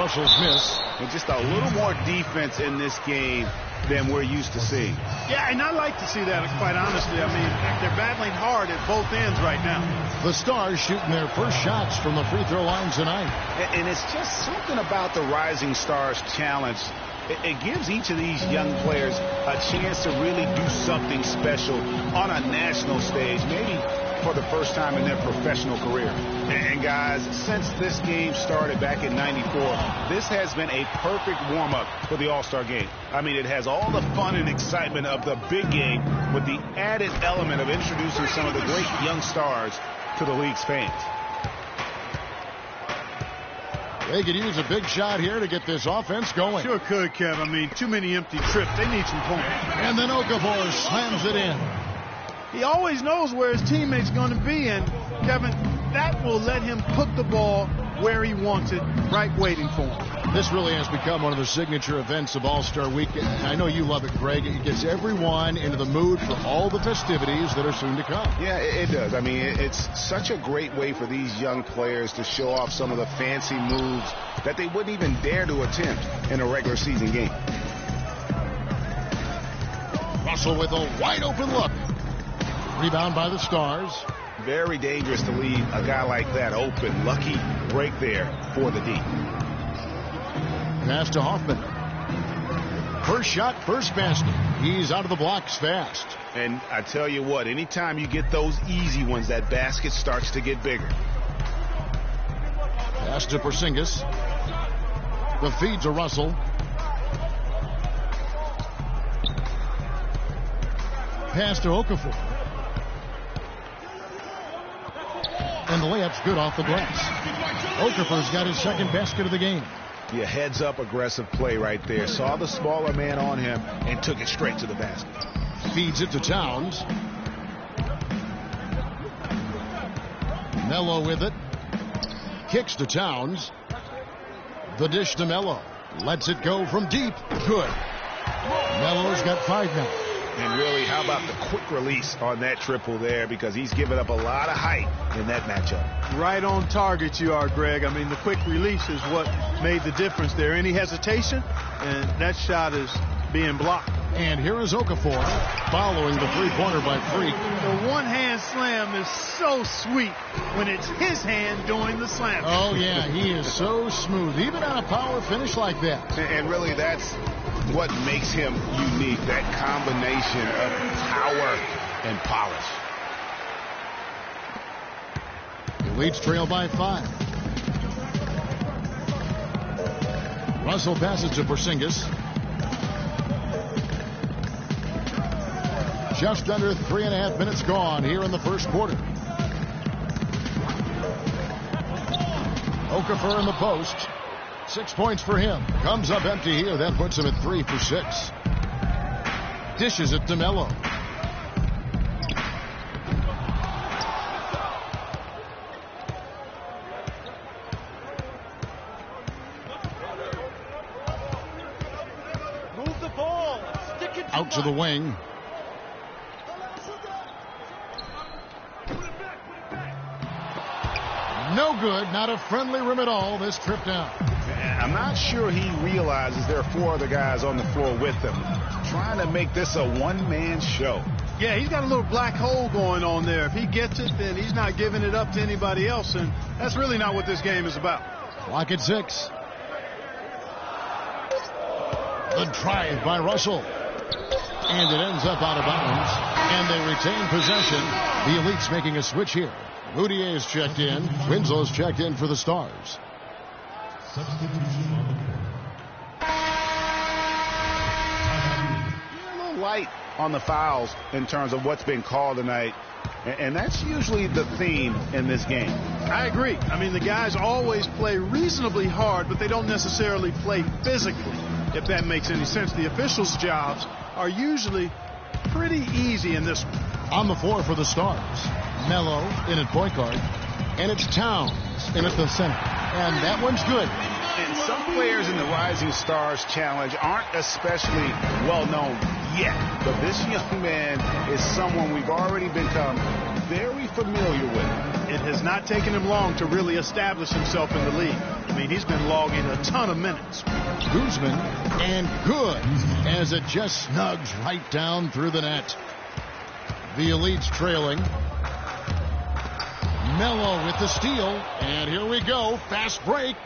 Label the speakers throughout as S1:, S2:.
S1: Russell's miss.
S2: And just a little more defense in this game than we're used to seeing.
S3: Yeah, and I like to see that, quite honestly. I mean, they're battling hard at both ends right now.
S1: The Stars shooting their first shots from the free throw line tonight.
S2: And it's just something about the Rising Stars Challenge. It gives each of these young players a chance to really do something special on a national stage, maybe for the first time in their professional career. And guys, since this game started back in '94, this has been a perfect warm-up for the All-Star game. I mean, it has all the fun and excitement of the big game with the added element of introducing some of the great young stars to the league's fans.
S1: They could use a big shot here to get this offense going.
S3: Sure could, Kev. I mean, too many empty trips. They need some points.
S1: And then Okafor slams it in.
S3: He always knows where his teammate's going to be, and Kevin, that will let him put the ball where he wants it, right waiting for him.
S1: This really has become one of the signature events of All-Star Weekend. I know you love it, Greg. It gets everyone into the mood for all the festivities that are soon to come.
S2: Yeah, it does. I mean, it's such a great way for these young players to show off some of the fancy moves that they wouldn't even dare to attempt in a regular season game.
S1: Russell with a wide open look. Rebound by the Stars.
S2: Very dangerous to leave a guy like that open. Lucky break there for the D.
S1: Pass to Hoffman. First shot, first basket. He's out of the blocks fast.
S2: And I tell you what, anytime you get those easy ones, that basket starts to get bigger.
S1: Pass to Porzingis. The feed to Russell. Pass to Okafor. And the layup's good off the glass. Okafor's got his second basket of the game.
S2: Yeah, heads up aggressive play right there. Saw the smaller man on him and took it straight to the basket.
S1: Feeds it to Towns. Melo with it. Kicks to Towns. The dish to Melo. Lets it go from deep. Good. Melo's got 5 now.
S2: And really, how about the quick release on that triple there, because he's given up a lot of height in that matchup.
S3: Right on target you are, Greg. I mean, the quick release is what made the difference there. Any hesitation, and that shot is being blocked.
S1: And here is Okafor following the three-pointer by Freak.
S3: The one-hand slam is so sweet when it's his hand doing the slam.
S1: Oh, yeah, he is so smooth, even on a power finish like that.
S2: And really, that's what makes him unique, that combination of power and polish.
S1: The Leafs trail by 5. Russell passes to Porzingis. Just under 3.5 minutes gone here in the first quarter. Okafor in the post. 6 points for him. Comes up empty here. That puts him at 3 for 6. Dishes it to Melo.
S3: Move the ball. Stick it
S1: Out to the wing. No good. Not a friendly rim at all this trip down.
S2: I'm not sure he realizes there are 4 other guys on the floor with him, trying to make this a one-man show.
S3: Yeah, he's got a little black hole going on there. If he gets it, then he's not giving it up to anybody else, and that's really not what this game is about.
S1: Clock at 6. The drive by Russell. And it ends up out of bounds, and they retain possession. The Elite's making a switch here. Routier's checked in. Winslow's checked in for the Stars.
S2: A little light on the fouls in terms of what's been called tonight, and that's usually the theme in this game.
S3: I agree. I mean, the guys always play reasonably hard, but they don't necessarily play physically, if that makes any sense. The officials' jobs are usually pretty easy in this one.
S1: On the floor for the Stars, Melo in at point guard, and it's Towns in at the center. And that one's good.
S2: And some players in the Rising Stars Challenge aren't especially well known yet, but this young man is someone we've already become very familiar with.
S3: It has not taken him long to really establish himself in the league. I mean, he's been logging a ton of minutes.
S1: Guzman, and good, as it just snugs right down through the net. The Elites trailing. Melo with the steal, and here we go. Fast break.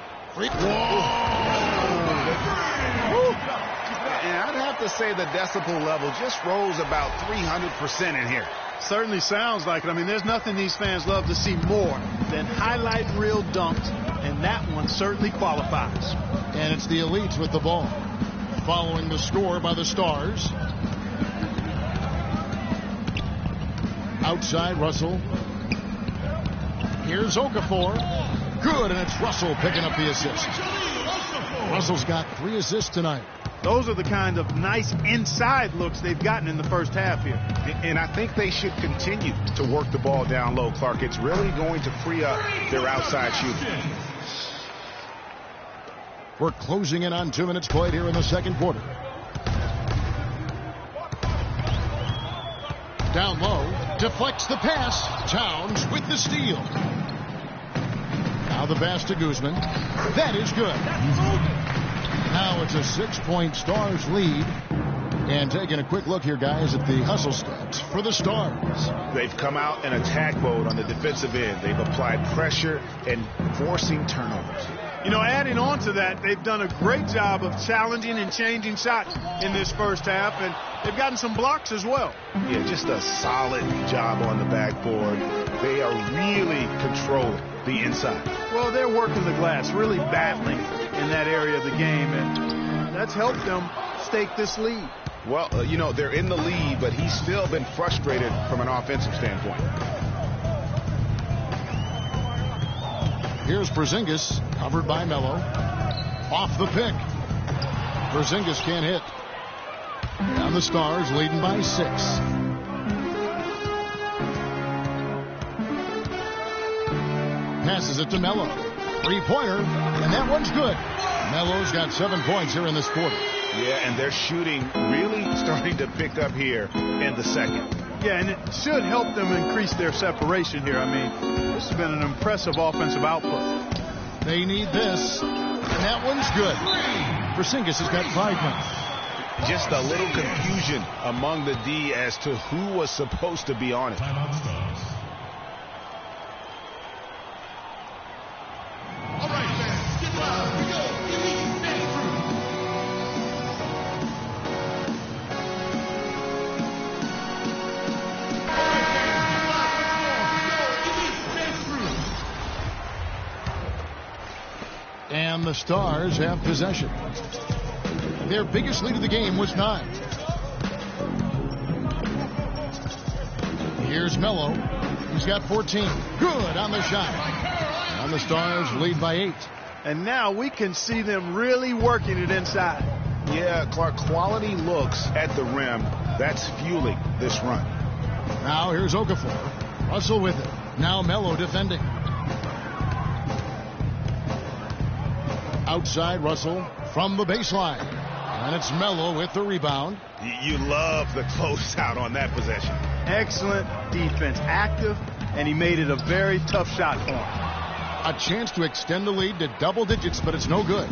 S1: And
S2: I'd have to say the decibel level just rose about 300% in here.
S3: Certainly sounds like it. I mean, there's nothing these fans love to see more than highlight reel dunks, and that one certainly qualifies.
S1: And it's the Elites with the ball, following the score by the Stars. Outside, Russell. Here's Okafor. Good, and it's Russell picking up the assist. Russell's got 3 assists tonight.
S3: Those are the kind of nice inside looks they've gotten in the first half here.
S2: And I think they should continue to work the ball down low, Clark. It's really going to free up their outside shooting.
S1: We're closing in on 2 minutes played here in the second quarter. Down low, deflects the pass. Towns with the steal. Now the pass to Guzman. That is good. Now it's a 6-point Stars lead. And taking a quick look here, guys, at the hustle stats for the Stars.
S2: They've come out in attack mode on the defensive end. They've applied pressure and forcing turnovers.
S3: You know, adding on to that, they've done a great job of challenging and changing shots in this first half, and they've gotten some blocks as well.
S2: Yeah, just a solid job on the backboard. They are really controlling the inside.
S3: Well, they're working the glass, really battling in that area of the game, and that's helped them stake this lead.
S2: Well, you know, they're in the lead, but he's still been frustrated from an offensive standpoint.
S1: Here's Porzingis, covered by Melo. Off the pick. Porzingis can't hit. And the Stars leading by 6. Passes it to Melo. 3-pointer, and that one's good. Melo's got 7 points here in this quarter.
S2: Yeah, and their shooting really starting to pick up here in the second.
S3: Yeah, and it should help them increase their separation here. I mean, this has been an impressive offensive output.
S1: They need this, and that one's good. Porzingis has got 5 points.
S2: Just a little confusion among the D as to who was supposed to be on it.
S1: And the Stars have possession. Their biggest lead of the game was 9. Here's Melo. He's got 14. Good on the shot. And the Stars lead by 8.
S3: And now we can see them really working it inside.
S2: Yeah, Clark, quality looks at the rim. That's fueling this run.
S1: Now here's Okafor. Russell with it. Now Melo defending. Outside Russell from the baseline. And it's Melo with the rebound.
S2: You love the closeout on that possession.
S3: Excellent defense. Active, and he made it a very tough shot for him.
S1: A chance to extend the lead to double digits, but it's no good.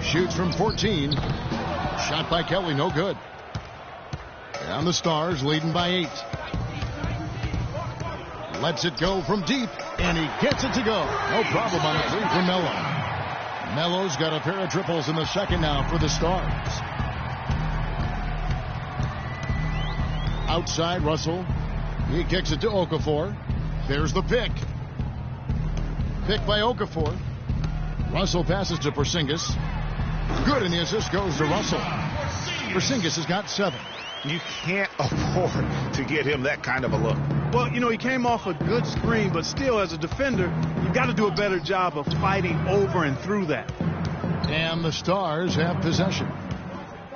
S1: Shoots from 14. Shot by Kelly, no good. And the Stars leading by 8. Lets it go from deep, and he gets it to go. No problem on the 3 from Melo. Melo's got a pair of triples in the second now for the Stars. Outside Russell. He kicks it to Okafor. There's the pick. Pick by Okafor. Russell passes to Porzingis. Good, and the assist goes to Russell. Porzingis has got 7.
S2: You can't afford to get him that kind of a look.
S3: Well, you know, he came off a good screen, but still, as a defender, you've got to do a better job of fighting over and through that.
S1: And the Stars have possession.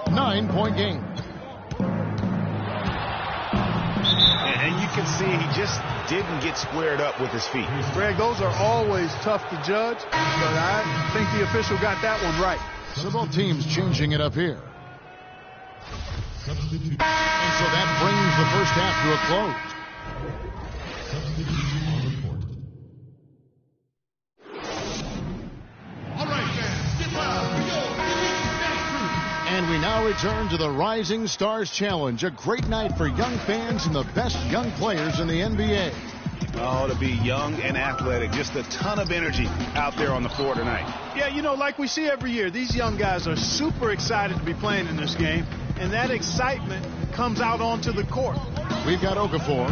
S1: 9-point game.
S2: And you can see he just didn't get squared up with his feet.
S3: Greg, those are always tough to judge, but I think the official got that one right.
S1: So both teams changing it up here. And so that brings the first half to a close. And we now return to the Rising Stars Challenge, a great night for young fans and the best young players in the NBA.
S2: Oh, to be young and athletic, just a ton of energy out there on the floor tonight.
S3: Yeah, you know, like we see every year, these young guys are super excited to be playing in this game, and that excitement comes out onto the court.
S1: We've got Okafor.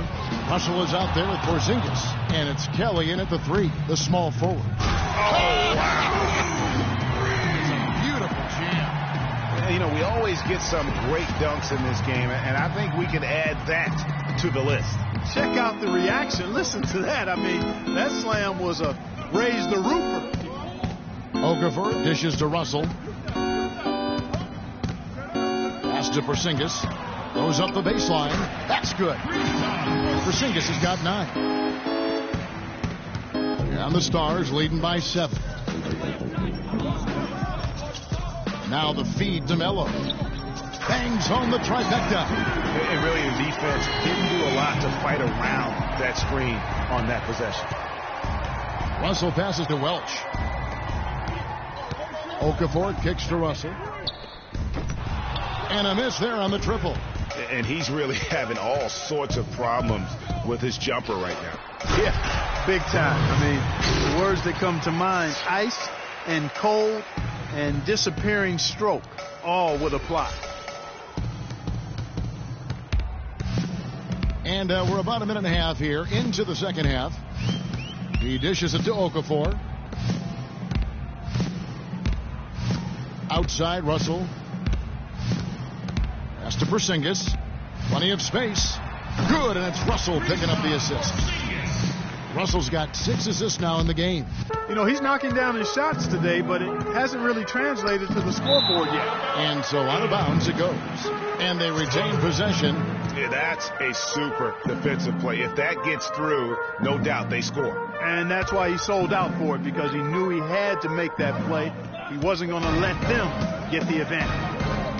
S1: Russell is out there with Porzingis, and it's Kelly in at the three, the small forward.
S2: Oh, wow. You know, we always get some great dunks in this game, and I think we can add that to the list.
S3: Check out the reaction. Listen to that. I mean, that slam was a raise the roofer.
S1: Okafor dishes to Russell. Pass to Porzingis. Goes up the baseline. That's good. Porzingis has got 9. And the Stars leading by 7. Now the feed to Melo. Bangs home the trifecta.
S2: And really, the defense didn't do a lot to fight around that screen on that possession.
S1: Russell passes to Welch. Okafor kicks to Russell. And a miss there on the triple.
S2: And he's really having all sorts of problems with his jumper right now.
S3: Yeah, big time. I mean, the words that come to mind, ice and cold and disappearing stroke, all would apply.
S1: And we're about a minute and a half here into the second half. He dishes it to Okafor. Outside, Russell. Pass to Porzingis. Plenty of space. Good, and it's Russell picking up the assist. Russell's got 6 assists now in the game.
S3: You know, he's knocking down his shots today, but it hasn't really translated to the scoreboard yet.
S1: And so out of bounds it goes. And they retain possession.
S2: Yeah, that's a super defensive play. If that gets through, no doubt they score.
S3: And that's why he sold out for it, because he knew he had to make that play. He wasn't going to let them get the advantage.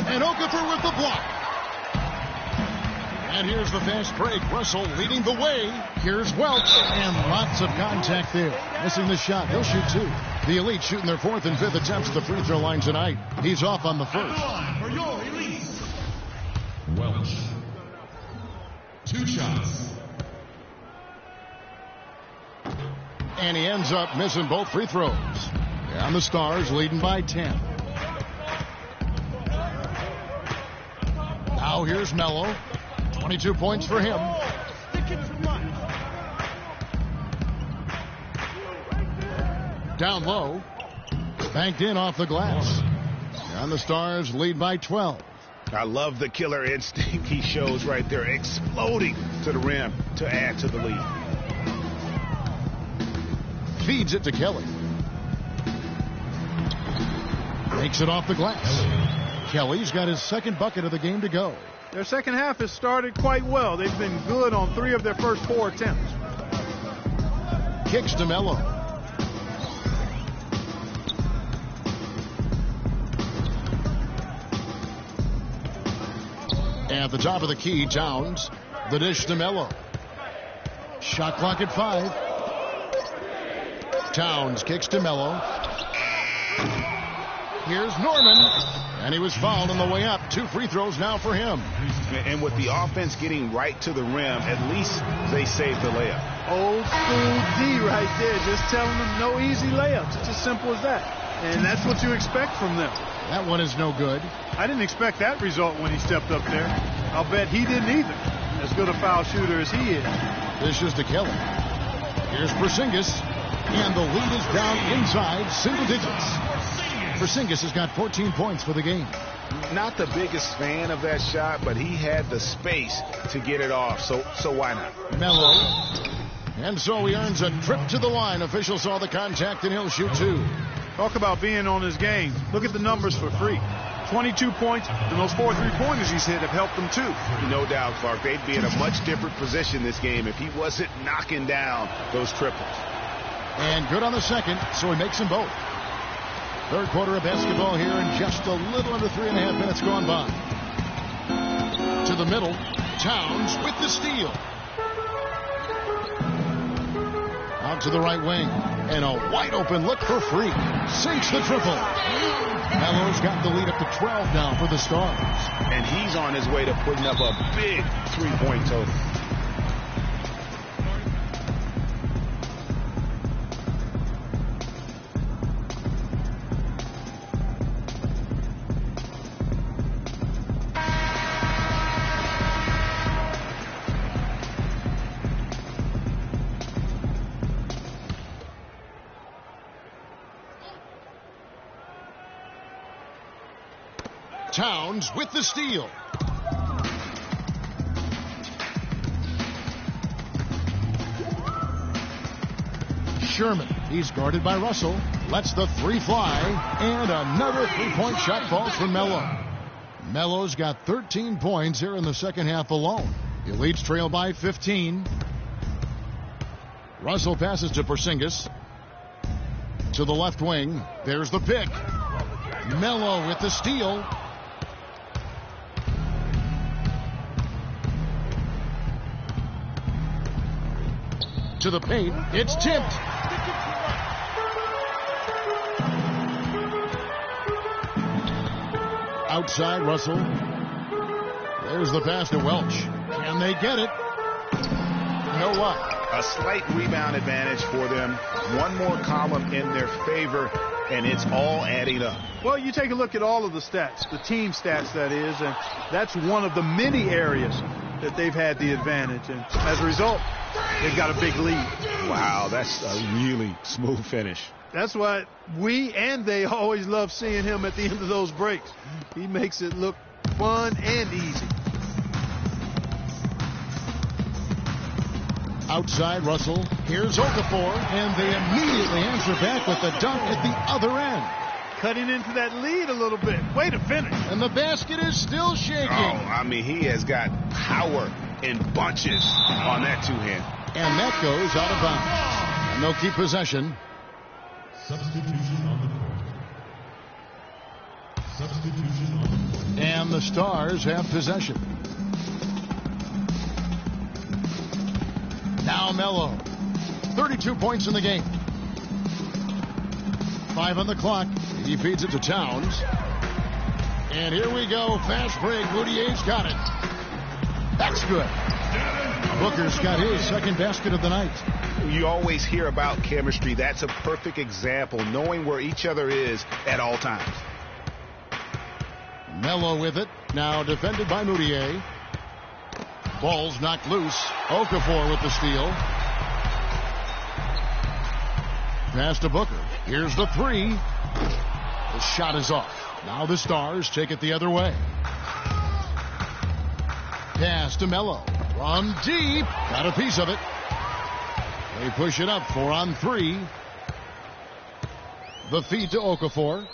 S1: And Okafor with the block. And here's the fast break. Russell leading the way. Here's Welch. And lots of contact there. Missing the shot. He'll shoot 2. The Elite shooting their 4th and 5th attempts at the free throw line tonight. He's off on the first.
S4: For your Elite. Welch. 2 shots.
S1: And he ends up missing both free throws. And the Stars leading by 10. Now here's Melo. 22 points for him. Down low. Banked in off the glass. And the Stars lead by 12.
S2: I love the killer instinct he shows right there, exploding to the rim to add to the lead.
S1: Feeds it to Kelly. Makes it off the glass. Kelly's got his 2nd bucket of the game to go.
S3: Their second half has started quite well. They've been good on 3 of their first 4 attempts.
S1: Kicks to Melo. At the top of the key, Towns. The dish to Melo. Shot clock at 5. Towns kicks to Melo. Here's Norman. And he was fouled on the way up. 2 free throws now for him.
S2: And with the offense getting right to the rim, at least they saved the layup.
S3: Old school D right there, just telling them no easy layups. It's as simple as that. And that's what you expect from them.
S1: That one is no good.
S3: I didn't expect that result when he stepped up there. I'll bet he didn't either. As good a foul shooter as he is.
S1: This is to Kelly. Here's Porzingis. And the lead is down inside single digits. Porzingis has got 14 points for the game.
S2: Not the biggest fan of that shot, but he had the space to get it off, so why not?
S1: Melo. And so he earns a trip to the line. Official saw the contact, and he'll shoot 2.
S3: Talk about being on his game. Look at the numbers for free. 22 points, and those 4 3-pointers he's hit have helped them too.
S2: No doubt, Clark. They'd be in a much different position this game if he wasn't knocking down those triples.
S1: And good on the second, so he makes them both. Third quarter of basketball here, and just a little under 3.5 minutes gone by. to the middle. Towns with the steal. Out to the right wing. And a wide open look for Free. Sinks the triple. Melo's got the lead up to 12 now for the Stars.
S2: And he's on his way to putting up a big three-point total.
S1: Towns with the steal. Sherman, he's guarded by Russell. Lets the three fly. And another three-point shot falls for Melo. Melo's got 13 points here in the second half alone. The Elites trail by 15. Russell passes to Porzingis. To the left wing. There's the pick. Melo with the steal. To the paint. It's tipped. Outside Russell. There's the pass to Welch. Can they get it? No luck.
S2: A slight rebound advantage for them. One more column in their favor, and it's all adding up.
S3: Well, you take a look at all of the stats, the team stats, that is, and that's one of the many areas that they've had the advantage. And as a result, they've got a big lead.
S2: Wow, that's a really smooth finish.
S3: That's why we and they always love seeing him at the end of those breaks. He makes it look fun and easy.
S1: Outside Russell. Here's Okafor, and they immediately answer back with the dunk at the other end.
S3: Cutting into that lead a little bit. Way to finish.
S1: And the basket is still shaking.
S2: Oh, I mean, he has got power in bunches on that two-hand.
S1: And that goes out of bounds. And they'll keep possession.
S4: Substitution on the court. Substitution on the court.
S1: And the Stars have possession. Now Melo. 32 points in the game. 5 on the clock. He feeds it to Towns. And here we go. Fast break. Moutier's got it. That's good. Booker's got his second basket of the night.
S2: You always hear about chemistry. That's a perfect example, knowing where each other is at all times.
S1: Melo with it. Now defended by Moutier. Ball's knocked loose. Okafor with the steal. Pass to Booker. Here's the three. The shot is off. Now the Stars take it the other way. Pass to Melo. Run deep. Got a piece of it. They push it up 4 on 3. The feed to Okafor.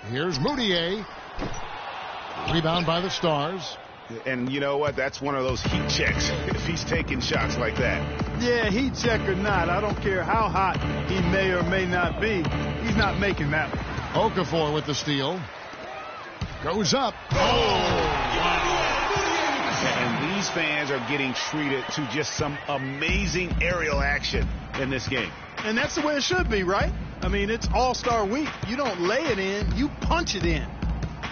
S1: Here's Moutier. Rebound by the Stars.
S2: And you know what? That's one of those heat checks if he's taking shots like that.
S3: Yeah, heat check or not, I don't care how hot he may or may not be. He's not making that one.
S1: Okafor with the steal. Goes up.
S2: And these fans are getting treated to just some amazing aerial action in this game.
S3: And that's the way it should be, right? I mean, it's All-Star Week. You don't lay it in, you punch it in.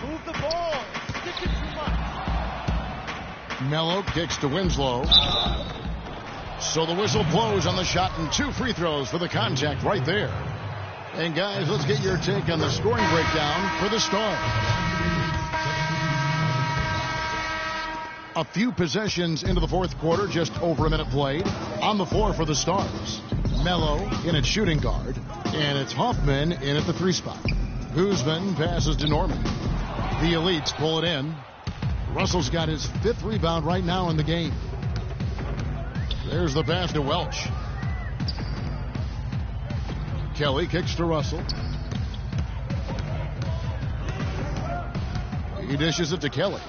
S3: Move the ball. Stick it too much.
S1: Melo kicks to Winslow. So the whistle blows on the shot and 2 free throws for the contact right there. And guys, let's get your take on the scoring breakdown for the Stars. A few possessions into the fourth quarter, just over a minute played. On the floor for the Stars. Melo in at shooting guard. And it's Hoffman in at the 3 spot. Guzman passes to Norman. The Elites pull it in. Russell's got his 5th rebound right now in the game. There's the pass to Welch. Kelly kicks to Russell. He dishes it to Kelly.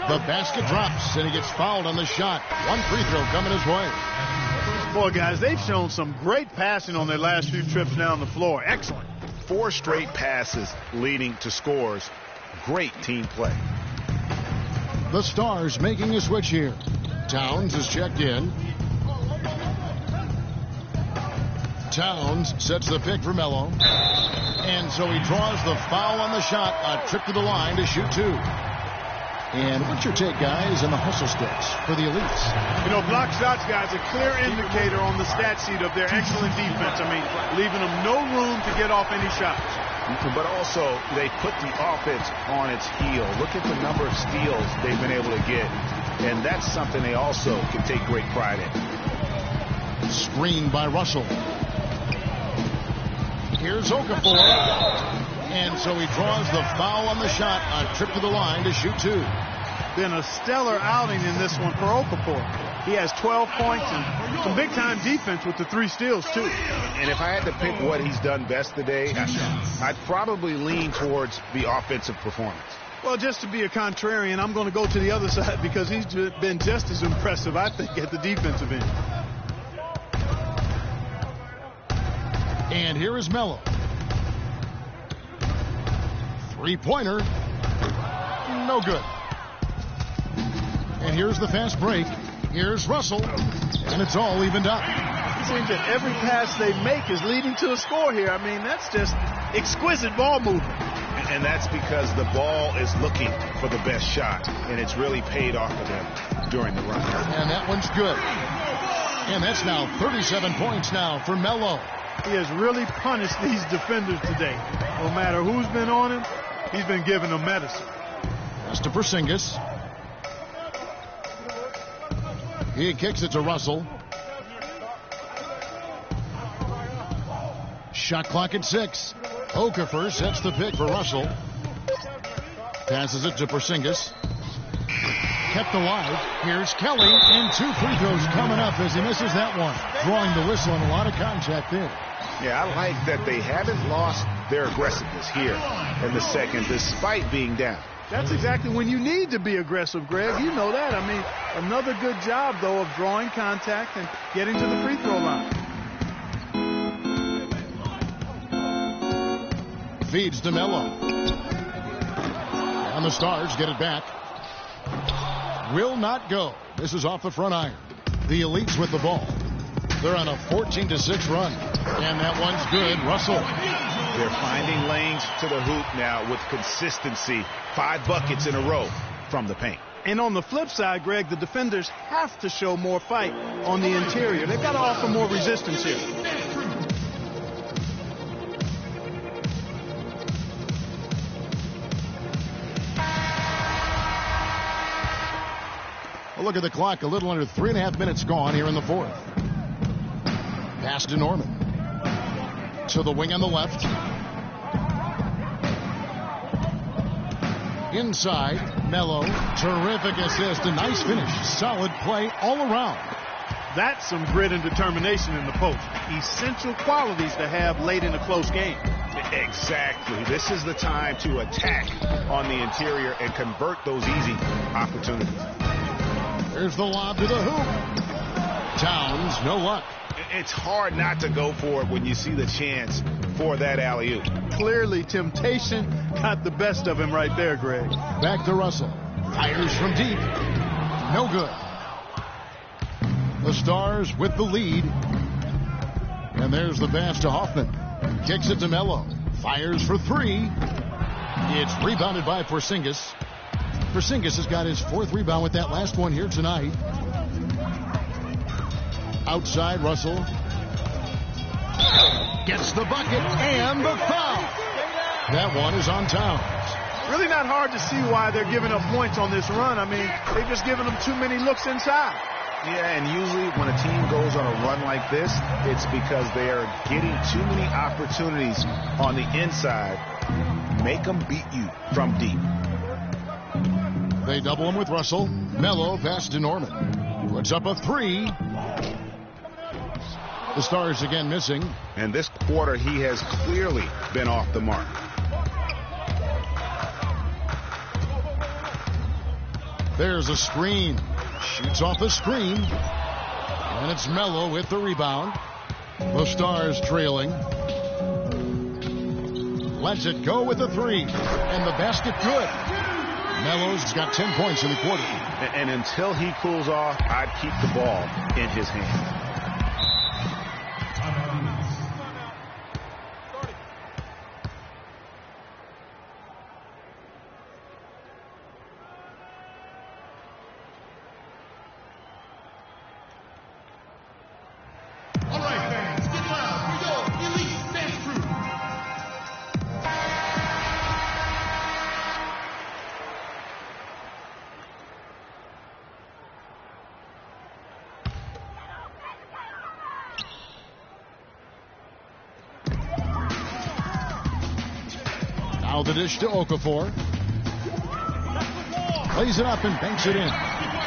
S1: The basket drops, and he gets fouled on the shot. One free throw coming his way.
S3: Boy, guys, they've shown some great passing on their last few trips down the floor. Excellent.
S2: 4 straight passes leading to scores. Great team play.
S1: The Stars making a switch here. Towns is checked in. Towns sets the pick for Melo. And so he draws the foul on the shot. A trip to the line to shoot 2. And what's your take, guys, on the hustle stats for the elites?
S3: You know, block shots, guys, a clear indicator on the stat sheet of their excellent defense. I mean, leaving them no room to get off any shots.
S2: But also, they put the offense on its heel. Look at the number of steals they've been able to get. And that's something they also can take great pride in.
S1: Screened by Russell. Here's Okafor. And so he draws the foul on the shot. A trip to the line to shoot 2.
S3: Been a stellar outing in this one for Okafor. He has 12 points and some big-time defense with the 3 steals, too.
S2: And if I had to pick what he's done best today, I'd probably lean towards the offensive performance.
S3: Well, just to be a contrarian, I'm going to go to the other side because he's been just as impressive, I think, at the defensive end.
S1: And here is Melo. Three-pointer. No good. And here's the fast break. Here's Russell. And it's all evened up.
S3: It seems that every pass they make is leading to a score here. I mean, that's just exquisite ball movement.
S2: And that's because the ball is looking for the best shot. And it's really paid off for them during the run.
S1: And that one's good. And that's now 37 points now for Melo.
S3: He has really punished these defenders today. No matter who's been on him, he's been giving them medicine.
S1: That's to Porzingis. He kicks it to Russell. Shot clock at 6. Okafor sets the pick for Russell. Passes it to Porzingis. Kept alive. Here's Kelly, and 2 free throws coming up as he misses that one. Drawing the whistle and a lot of contact there.
S2: Yeah, I like that they haven't lost their aggressiveness here in the second, despite being down.
S3: That's exactly when you need to be aggressive, Greg. You know that. I mean, another good job, though, of drawing contact and getting to the free throw line.
S1: Feeds to Melo. And the Stars get it back. Will not go. This is off the front iron. The elites with the ball. They're on a 14-6 run. And that one's good. Russell.
S2: They're finding lanes to the hoop now with consistency. 5 buckets in a row from the paint.
S3: And on the flip side, Greg, the defenders have to show more fight on the interior. They've got to offer more resistance here.
S1: Well, look at the clock. A little under 3.5 minutes gone here in the 4th. Pass to Norman. To the wing on the left. Inside, Melo. Terrific assist. A nice finish. Solid play all around.
S3: That's some grit and determination in the post. Essential qualities to have late in a close game.
S2: Exactly. This is the time to attack on the interior and convert those easy opportunities.
S1: There's the lob to the hoop. Towns, no luck.
S2: It's hard not to go for it when you see the chance for that alley-oop.
S3: Clearly, temptation got the best of him right there, Greg.
S1: Back to Russell. Fires from deep. No good. The Stars with the lead. And there's the pass to Hoffman. Kicks it to Melo. Fires for 3. It's rebounded by Porzingis. Porzingis has got his 4th rebound with that last one here tonight. Outside, Russell gets the bucket and the foul. That one is on Towns.
S3: Really not hard to see why they're giving up points on this run. I mean, they've just given them too many looks inside.
S2: Yeah, and usually when a team goes on a run like this, it's because they are getting too many opportunities on the inside. Make them beat you from deep.
S1: They double him with Russell. Melo pass to Norman. Puts up a 3. The Stars again missing.
S2: And this quarter, he has clearly been off the mark.
S1: There's a screen. Shoots off the screen. And it's Melo with the rebound. The Stars trailing. Lets it go with the three. And the basket good. Melo's got 10 points in the quarter.
S2: And until he cools off, I'd keep the ball in his hand.
S1: Now the dish to Okafor. Plays it up and banks it in.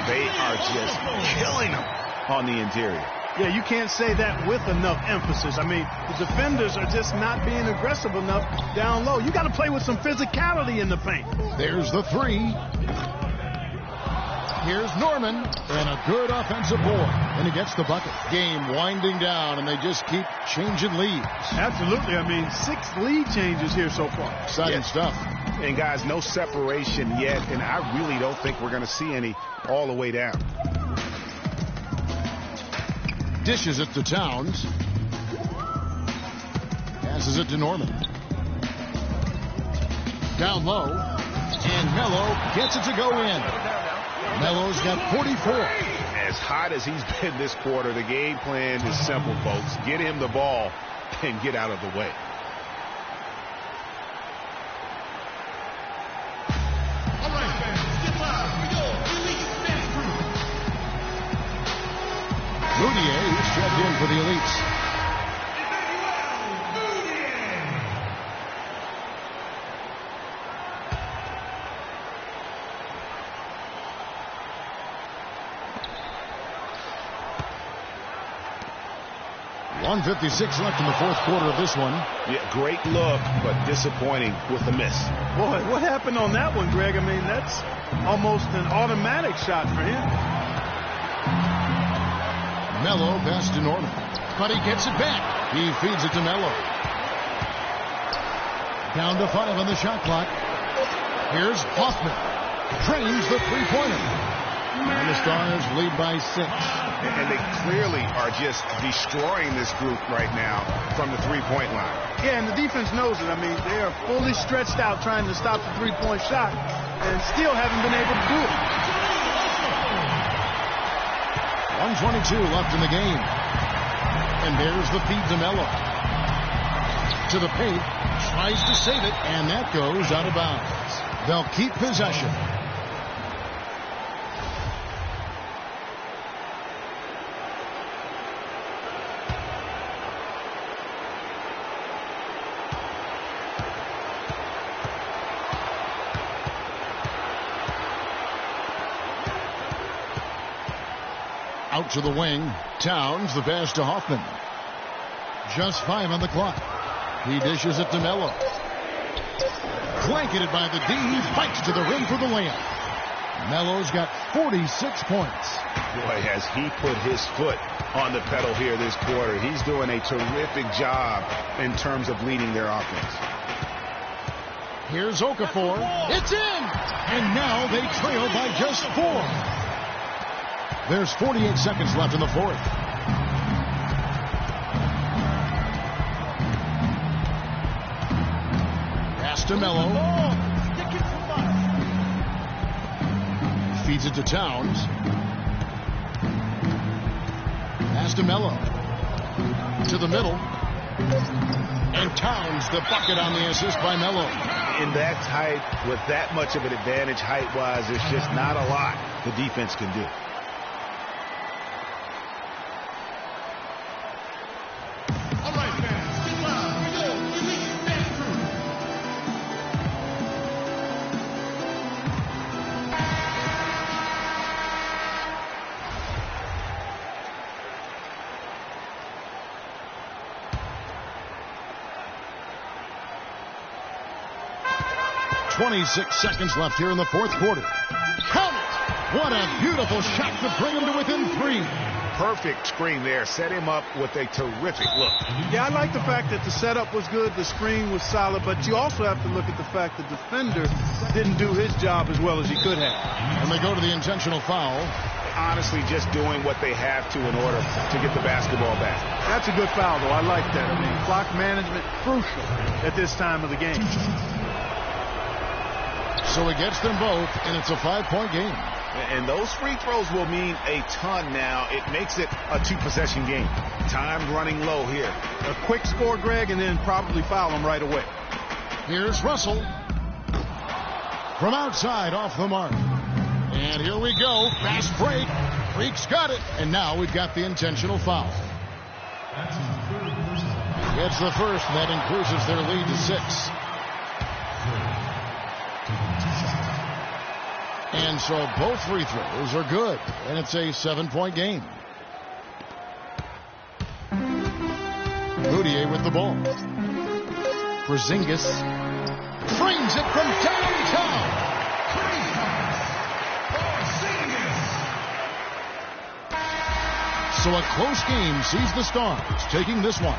S2: They are just killing them on the interior.
S3: Yeah, you can't say that with enough emphasis. I mean, the defenders are just not being aggressive enough down low. You got to play with some physicality in the paint.
S1: There's the three. Here's Norman, and a good offensive board. And he gets the bucket. Game winding down, and they just keep changing leads.
S3: Absolutely. I mean, 6 lead changes here so far.
S1: Exciting stuff.
S2: And, guys, no separation yet, and I really don't think we're going to see any all the way down.
S1: Dishes it to Towns. Passes it to Norman. Down low, and Melo gets it to go in. Melo's got 44.
S2: As hot as he's been this quarter, the game plan is simple, folks. Get him the ball and get out of the way.
S4: All right, fans, get loud. Here we go. Elite dance crew.
S1: Moutier is checked in for the Elites. .156 left in the fourth quarter of this one.
S2: Yeah, great look, but disappointing with the miss.
S3: Boy, what happened on that one, Greg? I mean, that's almost an automatic shot for him.
S1: Melo pass to Norman, but he gets it back. He feeds it to Melo. Down to 5 on the shot clock. Here's Hoffman. Drains the three-pointer. And the Stars lead by 6.
S2: And they clearly are just destroying this group right now from the three-point line.
S3: Yeah, and the defense knows it. I mean, they are fully stretched out trying to stop the three-point shot and still haven't been able to do it.
S1: 1:22 left in the game. And there's the feed to Melo. To the paint. Tries to save it, and that goes out of bounds. They'll keep possession. Out to the wing. Towns, the pass to Hoffman. Just 5 on the clock. He dishes it to Melo. Blanketed by the D. He fights to the rim for the layup. Melo's got 46 points.
S2: Boy, has he put his foot on the pedal here this quarter. He's doing a terrific job in terms of leading their offense.
S1: Here's Okafor. It's in! And now they trail by just 4. There's 48 seconds left in the fourth. Pass to Melo. Feeds it to Towns. Pass to Melo. To the middle. And Towns, the bucket on the assist by Melo.
S2: In that tight, with that much of an advantage height-wise, there's just not a lot the defense can do.
S1: .26 seconds left here in the fourth quarter. Count it! What a beautiful shot to bring him to within 3.
S2: Perfect screen there. Set him up with a terrific look.
S3: Yeah, I like the fact that the setup was good, the screen was solid, but you also have to look at the fact the defender didn't do his job as well as he could have.
S1: And they go to the intentional foul.
S2: Honestly, just doing what they have to in order to get the basketball back.
S3: That's a good foul, though. I like that. I mean, clock management, crucial at this time of the game.
S1: So he gets them both, and it's a 5-point game.
S2: And those free throws will mean a ton now. It makes it a 2-possession game. Time running low here.
S3: A quick score, Greg, and then probably foul him right away.
S1: Here's Russell. From outside, off the mark. And here we go. Fast break. Freak's got it. And now we've got the intentional foul. It's the first, and that increases their lead to 6. And so both free throws are good, and it's a 7-point game. Moutier with the ball. Porzingis frames it from downtown. So a close game sees the Stars taking this one.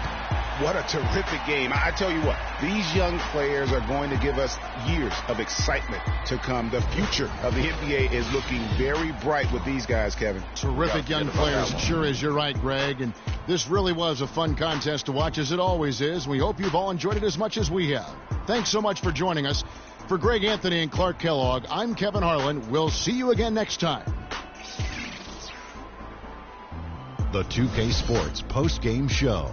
S2: What a terrific game. I tell you what, these young players are going to give us years of excitement to come. The future of the NBA is looking very bright with these guys, Kevin.
S1: Terrific young players. It sure is. You're right, Greg. And this really was a fun contest to watch, as it always is. We hope you've all enjoyed it as much as we have. Thanks so much for joining us. For Greg Anthony and Clark Kellogg, I'm Kevin Harlan. We'll see you again next time.
S5: The 2K Sports post-game show.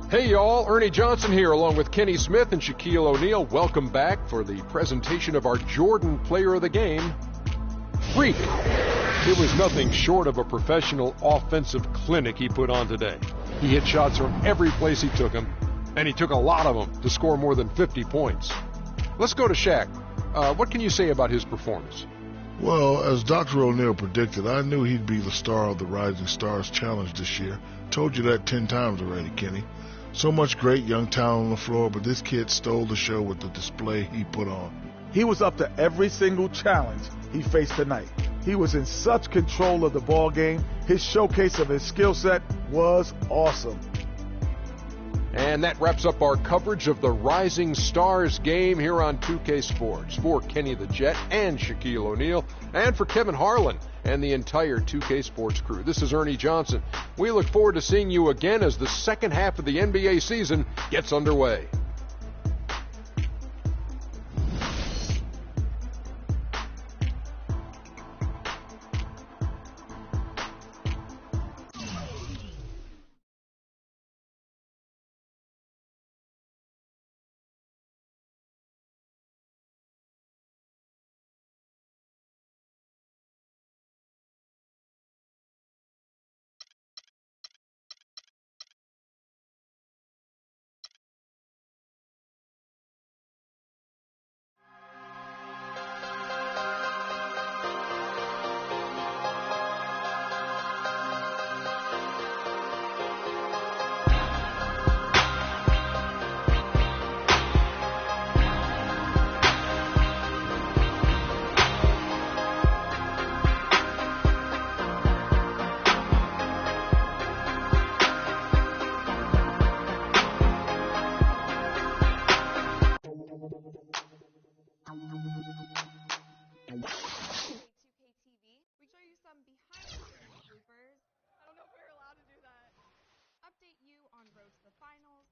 S6: Hey y'all, Ernie Johnson here along with Kenny Smith and Shaquille O'Neal. Welcome back for the presentation of our Jordan Player of the Game, Freak. It was nothing short of a professional offensive clinic he put on today. He hit shots from every place he took them, and he took a lot of them to score more than 50 points. Let's go to Shaq. What can you say about his performance?
S7: Well, as Dr. O'Neal predicted, I knew he'd be the star of the Rising Stars Challenge this year. Told you that 10 times already, Kenny. So much great young talent on the floor, but this kid stole the show with the display he put on.
S8: He was up to every single challenge he faced tonight. He was in such control of the ball game. His showcase of his skill set was awesome.
S6: And that wraps up our coverage of the Rising Stars game here on 2K Sports. For Kenny the Jet and Shaquille O'Neal, and for Kevin Harlan and the entire 2K Sports crew, this is Ernie Johnson. We look forward to seeing you again as the second half of the NBA season gets underway.
S9: Update you on road to the finals,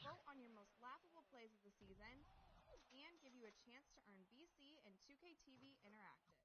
S9: vote on your most laughable plays of the season, and give you a chance to earn VC and 2K TV Interactive.